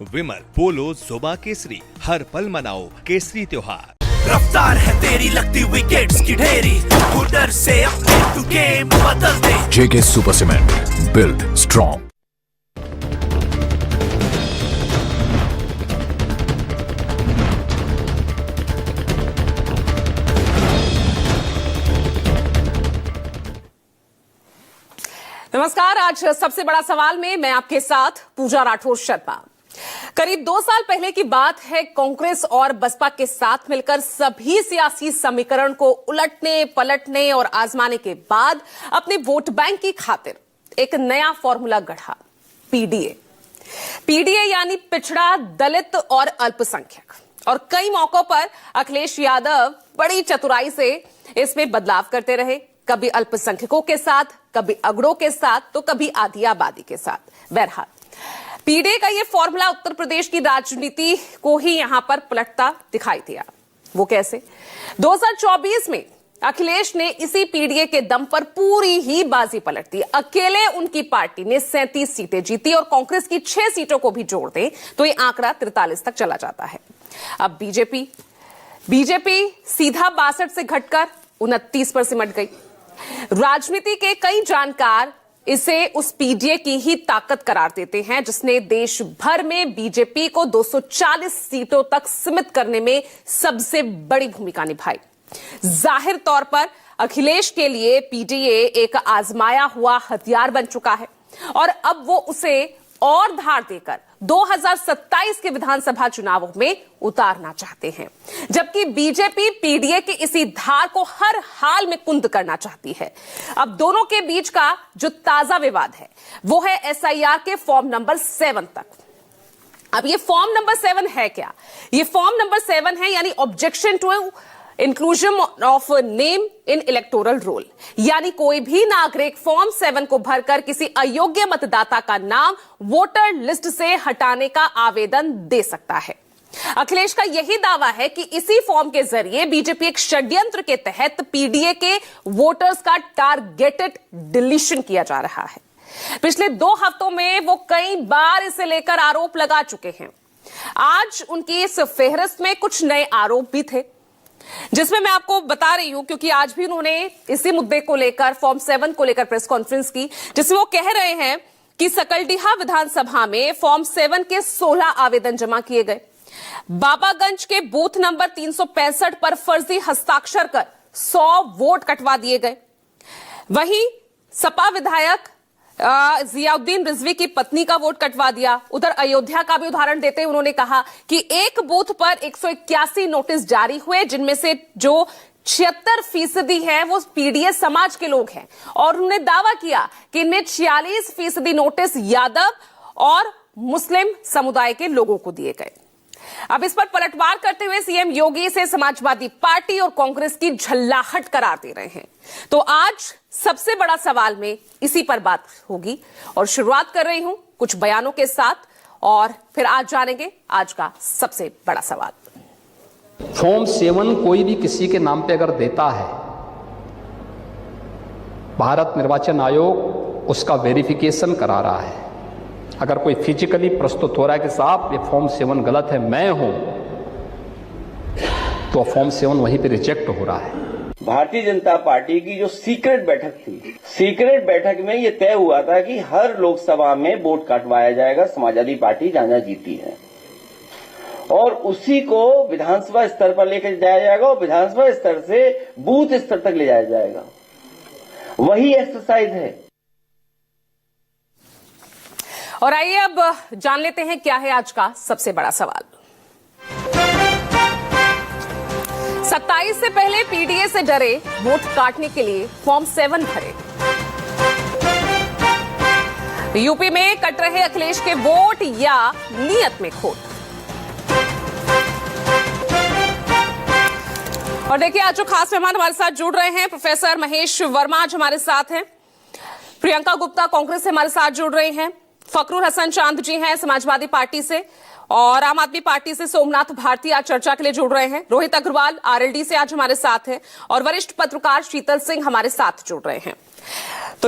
विमल, पोलो, जोबा केसरी, हर पल मनाओ केसरी त्योहार। रफ्तार है तेरी लगती विकेट्स की ढेरी, हुडर से अपने तू गेम बदल दे। JK super cement, build strong. नमस्कार। आज सबसे बड़ा सवाल में मैं आपके साथ पूजा राठौर शर्मा। करीब 2 साल पहले की बात है। कांग्रेस और बसपा के साथ मिलकर सभी सियासी समीकरण को उलटने पलटने और आजमाने के बाद अपने वोट बैंक की खातिर एक नया फॉर्मूला गढ़ा, पीडीए यानी पिछड़ा, दलित और अल्पसंख्यक। और कई मौकों पर अखिलेश यादव बड़ी चतुराई से इसमें बदलाव करते रहे, कभी अल्पसंख्यकों के साथ, कभी अगड़ों के साथ, तो कभी आधी आबादी के साथ। बहरहाल पीडीए का यह फॉर्मूला उत्तर प्रदेश की राजनीति को ही यहां पर पलटता दिखाई दिया। वो कैसे? 2024 में अखिलेश ने इसी पीडीए के दम पर पूरी ही बाजी पलट दी। अकेले उनकी पार्टी ने 37 सीटें जीती और कांग्रेस की 6 सीटों को भी जोड़ दें तो यह आंकड़ा 43 तक चला जाता है। अब बीजेपी सीधा 62 से घटकर 29 पर सिमट गई। राजनीति के कई जानकार इसे उस पीडीए की ही ताकत करार देते हैं जिसने देश भर में बीजेपी को 240 सीटों तक सीमित करने में सबसे बड़ी भूमिका निभाई। जाहिर तौर पर अखिलेश के लिए पीडीए एक आजमाया हुआ हथियार बन चुका है और अब वो उसे और धार देकर 2027 के विधानसभा चुनावों में उतारना चाहते हैं, जबकि बीजेपी पीडीए की इसी धार को हर हाल में कुंद करना चाहती है। अब दोनों के बीच का जो ताजा विवाद है वो है एसआईआर के फॉर्म नंबर 7 तक। अब ये फॉर्म नंबर 7 है क्या? ये फॉर्म नंबर 7 है यानी objection to inclusion of name in electoral roll, यानी कोई भी नागरिक फॉर्म 7 को भरकर किसी अयोग्य मतदाता का नाम वोटर लिस्ट से हटाने का आवेदन दे सकता है। अखिलेश का यही दावा है कि इसी फॉर्म के जरिए बीजेपी एक षड्यंत्र के तहत पीडीए के वोटर्स का टारगेटेड डिलीशन किया जा रहा है। पिछले 2 हफ्तों में वो कई बार इसे लेकर आरोप लगा चुके हैं। आज उनकी इस फेहरिस्त में कुछ नए आरोप भी थे जिसमें मैं आपको बता रही हूं, क्योंकि आज भी उन्होंने इसी मुद्दे को लेकर, फॉर्म 7 को लेकर प्रेस कॉन्फ्रेंस की, जिसमें वो कह रहे हैं कि सकलडीहा विधानसभा में फॉर्म 7 के 16 आवेदन जमा किए गए। बाबागंज के बूथ नंबर 365 पर फर्जी हस्ताक्षर कर 100 वोट कटवा दिए गए। वहीं सपा विधायक जियाउद्दीन रिजवी की पत्नी का वोट कटवा दिया। उधर अयोध्या का भी उदाहरण देते हुए उन्होंने कहा कि एक बूथ पर 181 नोटिस जारी हुए, जिनमें से जो 76% है वो पीडीए समाज के लोग हैं और उन्होंने दावा किया कि इनमें 46% नोटिस यादव और मुस्लिम समुदाय के लोगों को दिए गए। अब इस पर पलटवार करते हुए सीएम योगी इसे समाजवादी पार्टी और कांग्रेस की झल्लाहट करार दे रहे हैं। तो आज सबसे बड़ा सवाल में इसी पर बात होगी और शुरुआत कर रही हूं कुछ बयानों के साथ और फिर आज जानेंगे आज का सबसे बड़ा सवाल। फॉर्म 7 कोई भी किसी के नाम पे अगर देता है, भारत निर्वाचन आयोग उसका वेरिफिकेशन करा रहा है। अगर कोई फिजिकली प्रस्तुत हो रहा है कि साहब ये फॉर्म 7 गलत है, मैं हूं, तो फॉर्म 7 वहीं पे रिजेक्ट हो रहा है। भारतीय जनता पार्टी की जो सीक्रेट बैठक थी, सीक्रेट बैठक में ये तय हुआ था कि हर लोकसभा में वोट काटवाया जाएगा, समाजवादी पार्टी जहां जहां जीती है, और उसी को विधानसभा स्तर पर लेकर जाया जाएगा और विधानसभा स्तर से बूथ स्तर तक ले जाया जाएगा। वही एक्सरसाइज है। और आइए अब जान लेते हैं क्या है आज का सबसे बड़ा सवाल। 27 से पहले पीडीए से डरे, वोट काटने के लिए फॉर्म 7 भरे। यूपी में कट रहे अखिलेश के वोट या नीयत में खोट। और देखिए आज जो खास मेहमान हमारे साथ जुड़ रहे हैं, प्रोफेसर महेश वर्मा आज हमारे साथ हैं, प्रियंका गुप्ता कांग्रेस से हमारे साथ जुड़ रहे हैं, फखरुल हसन चांद जी हैं समाजवादी पार्टी से, और आम आदमी पार्टी से सोमनाथ भारती आज चर्चा के लिए जुड़ रहे हैं, रोहित अग्रवाल आरएलडी से आज हमारे साथ हैं और वरिष्ठ पत्रकार शीतल सिंह हमारे साथ जुड़ रहे हैं। तो